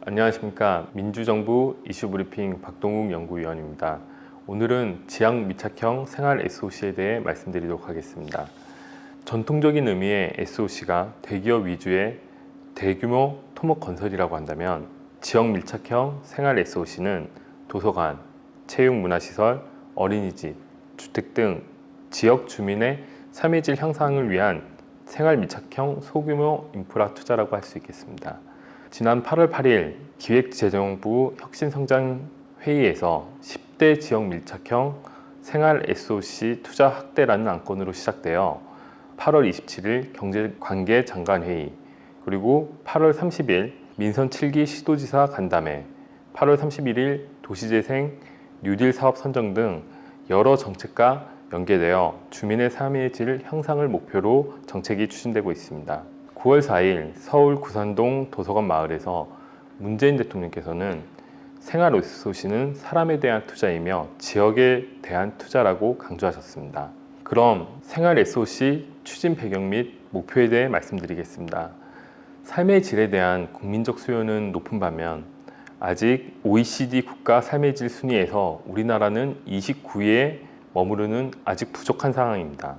안녕하십니까. 민주정부 이슈브리핑 박동욱 연구위원입니다. 오늘은 지역 밀착형 생활 SOC에 대해 말씀드리도록 하겠습니다. 전통적인 의미의 SOC가 대기업 위주의 대규모 토목 건설이라고 한다면 지역 밀착형 생활 SOC는 도서관, 체육문화시설, 어린이집, 주택 등 지역 주민의 삶의 질 향상을 위한 생활 밀착형 소규모 인프라 투자라고 할 수 있겠습니다. 지난 8월 8일 기획재정부 혁신성장회의에서 10대 지역 밀착형 생활 SOC 투자 확대라는 안건으로 시작되어 8월 27일 경제관계장관회의, 그리고 8월 30일 민선 7기 시도지사 간담회, 8월 31일 도시재생 뉴딜 사업 선정 등 여러 정책과 연계되어 주민의 삶의 질 향상을 목표로 정책이 추진되고 있습니다. 9월 4일 서울 구산동 도서관 마을에서 문재인 대통령께서는 생활 SOC는 사람에 대한 투자이며 지역에 대한 투자라고 강조하셨습니다. 그럼 생활 SOC 추진 배경 및 목표에 대해 말씀드리겠습니다. 삶의 질에 대한 국민적 수요는 높은 반면 아직 OECD 국가 삶의 질 순위에서 우리나라는 29위에 머무르는 아직 부족한 상황입니다.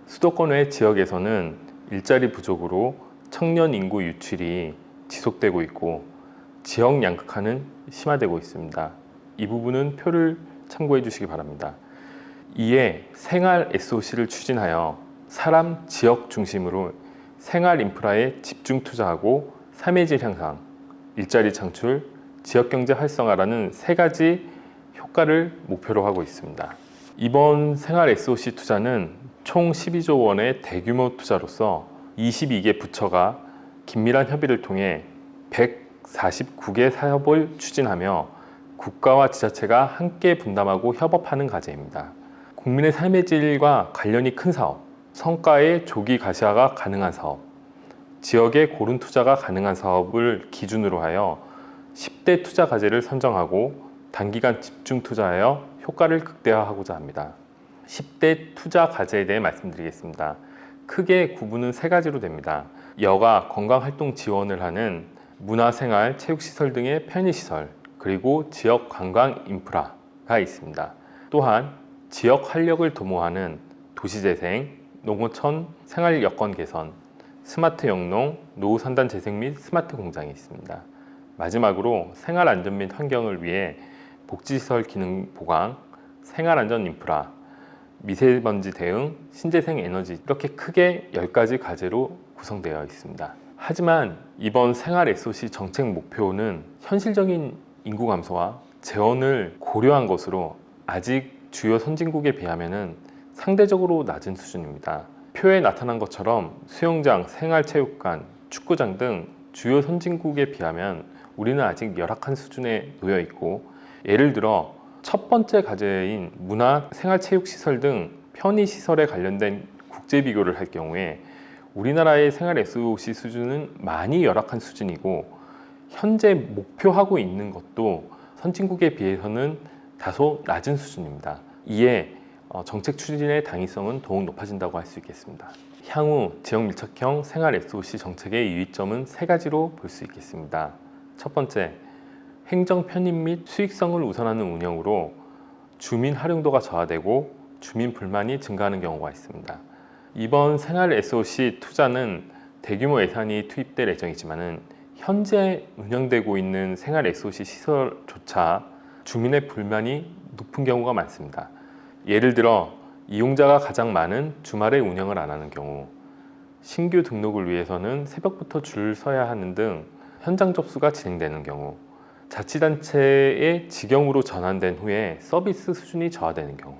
수도권 외 지역에서는 일자리 부족으로 청년 인구 유출이 지속되고 있고 지역 양극화는 심화되고 있습니다. 이 부분은 표를 참고해 주시기 바랍니다. 이에 생활 SOC를 추진하여 사람, 지역 중심으로 생활 인프라에 집중 투자하고 삶의 질 향상, 일자리 창출, 지역경제 활성화라는 세 가지 효과를 목표로 하고 있습니다. 이번 생활 SOC 투자는 총 12조 원의 대규모 투자로서 22개 부처가 긴밀한 협의를 통해 149개 사업을 추진하며 국가와 지자체가 함께 분담하고 협업하는 과제입니다. 국민의 삶의 질과 관련이 큰 사업, 성과의 조기 가시화가 가능한 사업, 지역의 고른 투자가 가능한 사업을 기준으로 하여 10대 투자 과제를 선정하고 단기간 집중 투자하여 효과를 극대화하고자 합니다. 10대 투자 과제에 대해 말씀드리겠습니다. 크게 구분은 세 가지로 됩니다. 여가 건강활동 지원을 하는 문화생활, 체육시설 등의 편의시설, 그리고 지역 관광 인프라가 있습니다. 또한 지역 활력을 도모하는 도시재생, 농어촌 생활 여건 개선, 스마트 영농, 노후 산단 재생 및 스마트 공장이 있습니다. 마지막으로 생활 안전 및 환경을 위해 복지시설 기능 보강, 생활안전 인프라, 미세먼지 대응, 신재생 에너지, 이렇게 크게 10가지 과제로 구성되어 있습니다. 하지만 이번 생활 SOC 정책 목표는 현실적인 인구 감소와 재원을 고려한 것으로 아직 주요 선진국에 비하면 상대적으로 낮은 수준입니다. 표에 나타난 것처럼 수영장, 생활체육관, 축구장 등 주요 선진국에 비하면 우리는 아직 열악한 수준에 놓여 있고, 예를 들어 첫 번째 과제인 문화, 생활체육시설 등 편의시설에 관련된 국제 비교를 할 경우에 우리나라의 생활 SOC 수준은 많이 열악한 수준이고, 현재 목표하고 있는 것도 선진국에 비해서는 다소 낮은 수준입니다. 이에 정책 추진의 당위성은 더욱 높아진다고 할 수 있겠습니다. 향후 지역 밀착형 생활 SOC 정책의 유의점은 세 가지로 볼 수 있겠습니다. 첫 번째, 행정 편입 및 수익성을 우선하는 운영으로 주민 활용도가 저하되고 주민 불만이 증가하는 경우가 있습니다. 이번 생활 SOC 투자는 대규모 예산이 투입될 예정이지만 현재 운영되고 있는 생활 SOC 시설조차 주민의 불만이 높은 경우가 많습니다. 예를 들어 이용자가 가장 많은 주말에 운영을 안 하는 경우, 신규 등록을 위해서는 새벽부터 줄을 서야 하는 등 현장 접수가 진행되는 경우, 자치단체의 직영으로 전환된 후에 서비스 수준이 저하되는 경우,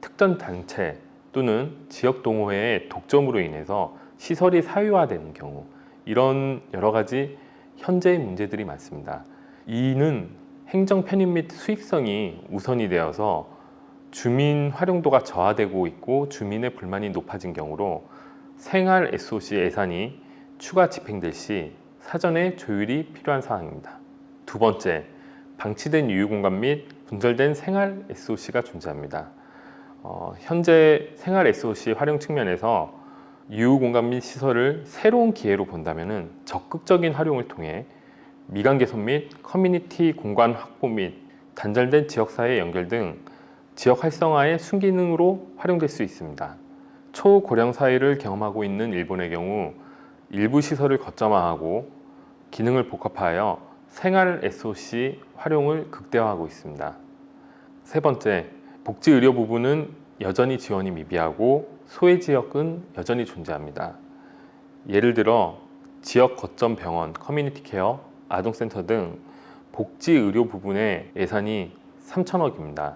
특정 단체 또는 지역 동호회의 독점으로 인해서 시설이 사유화되는 경우, 이런 여러 가지 현재의 문제들이 많습니다. 이는 행정 편입 및 수익성이 우선이 되어서 주민 활용도가 저하되고 있고 주민의 불만이 높아진 경우로 생활 SOC 예산이 추가 집행될 시 사전에 조율이 필요한 사항입니다. 두 번째, 방치된 유휴공간 및 분절된 생활 SOC가 존재합니다. 현재 생활 SOC 활용 측면에서 유휴공간 및 시설을 새로운 기회로 본다면 적극적인 활용을 통해 미관 개선 및 커뮤니티 공간 확보 및 단절된 지역사회 연결 등 지역 활성화의 순기능으로 활용될 수 있습니다. 초고령 사회를 경험하고 있는 일본의 경우 일부 시설을 거점화하고 기능을 복합하여 생활 SOC 활용을 극대화하고 있습니다. 세 번째, 복지의료 부분은 여전히 지원이 미비하고 소외 지역은 여전히 존재합니다. 예를 들어 지역 거점 병원, 커뮤니티 케어, 아동센터 등 복지의료 부분의 예산이 3천억입니다.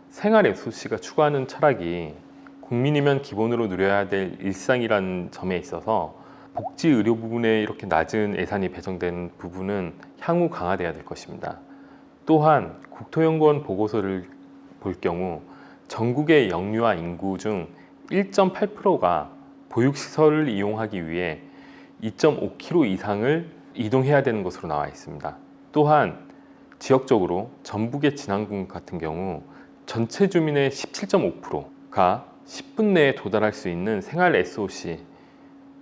생활 SOC가 추구하는 철학이 국민이면 기본으로 누려야 될 일상이라는 점에 있어서 복지의료 부분에 이렇게 낮은 예산이 배정된 부분은 향후 강화돼야 될 것입니다. 또한 국토연구원 보고서를 볼 경우 전국의 영유아 인구 중 1.8%가 보육시설을 이용하기 위해 2.5km 이상을 이동해야 되는 것으로 나와 있습니다. 또한 지역적으로 전북의 진안군 같은 경우 전체 주민의 17.5%가 10분 내에 도달할 수 있는 생활 SOC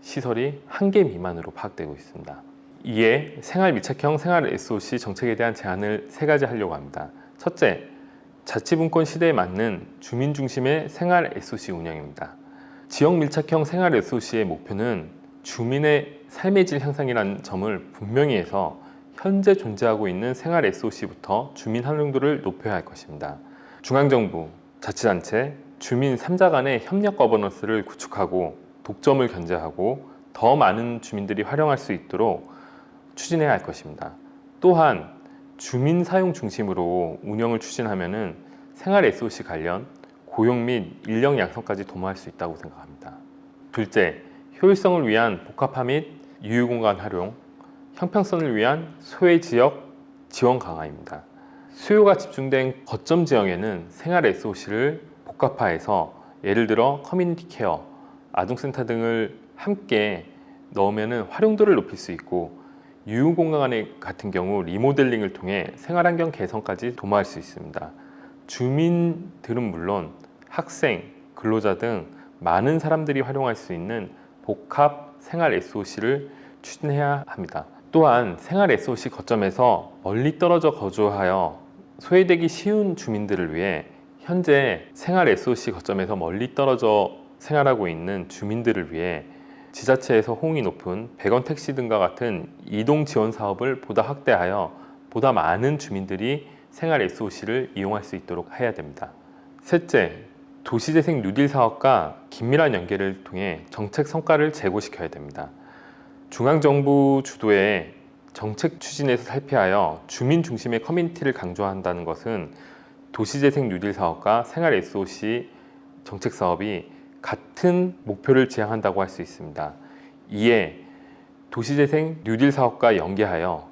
시설이 1개 미만으로 파악되고 있습니다. 이에 생활 밀착형 생활 SOC 정책에 대한 제안을 3가지 하려고 합니다. 첫째, 자치분권 시대에 맞는 주민 중심의 생활 SOC 운영입니다. 지역 밀착형 생활 SOC의 목표는 주민의 삶의 질 향상이라는 점을 분명히 해서 현재 존재하고 있는 생활 SOC부터 주민 활용도를 높여야 할 것입니다. 중앙정부, 자치단체, 주민 3자 간의 협력 거버넌스를 구축하고 독점을 견제하고 더 많은 주민들이 활용할 수 있도록 추진해야 할 것입니다. 또한 주민 사용 중심으로 운영을 추진하면 생활 SOC 관련 고용 및 인력 양성까지 도모할 수 있다고 생각합니다. 둘째, 효율성을 위한 복합화 및 유휴공간 활용, 형평성을 위한 소외 지역 지원 강화입니다. 수요가 집중된 거점 지역에는 생활 SOC를 복합화해서 예를 들어 커뮤니티 케어, 아동센터 등을 함께 넣으면 활용도를 높일 수 있고 유휴공간 같은 경우 리모델링을 통해 생활환경 개선까지 도모할 수 있습니다. 주민들은 물론 학생, 근로자 등 많은 사람들이 활용할 수 있는 복합 생활 SOC를 추진해야 합니다. 또한 생활 SOC 거점에서 멀리 떨어져 거주하여 소외되기 쉬운 주민들을 위해 현재 생활 SOC 거점에서 멀리 떨어져 생활하고 있는 주민들을 위해 지자체에서 호응이 높은 100원 택시 등과 같은 이동 지원 사업을 보다 확대하여 보다 많은 주민들이 생활 SOC를 이용할 수 있도록 해야 됩니다. 셋째, 도시재생 뉴딜 사업과 긴밀한 연계를 통해 정책 성과를 제고시켜야 됩니다. 중앙정부 주도의 정책 추진에서 살피하여 주민 중심의 커뮤니티를 강조한다는 것은 도시재생 뉴딜 사업과 생활 SOC 정책 사업이 같은 목표를 지향한다고 할 수 있습니다. 이에 도시재생 뉴딜 사업과 연계하여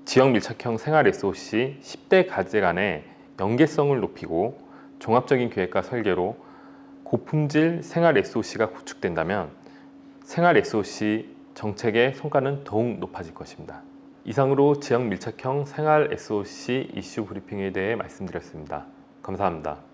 지역 밀착형 생활 SOC 10대 가제 간의 연계성을 높이고 종합적인 계획과 설계로 고품질 생활 SOC가 구축된다면 생활 SOC 정책의 성과는 더욱 높아질 것입니다. 이상으로 지역 밀착형 생활 SOC 이슈 브리핑에 대해 말씀드렸습니다. 감사합니다.